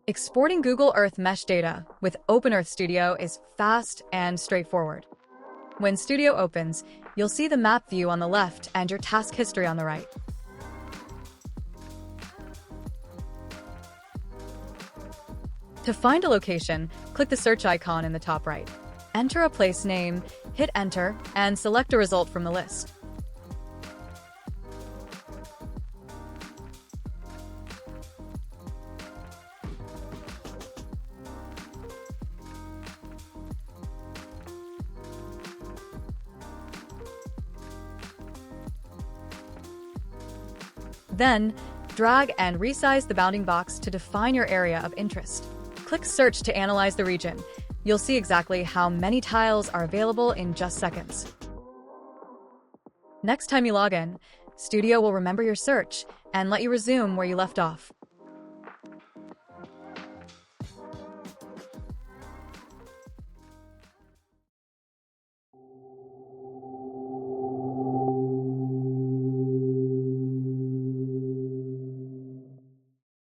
Exporting Google Earth mesh data with OpenEarth Studio is fast and straightforward. When Studio opens, you'll see the map view on the left and your task history on the right. To find a location, click the search icon in the top right. Enter a place name, hit enter, and select a result from the list. Then, drag and resize the bounding box to define your area of interest. Click Search to analyze the region. You'll see exactly how many tiles are available in just seconds. Next time you log in, Studio will remember your search and let you resume where you left off.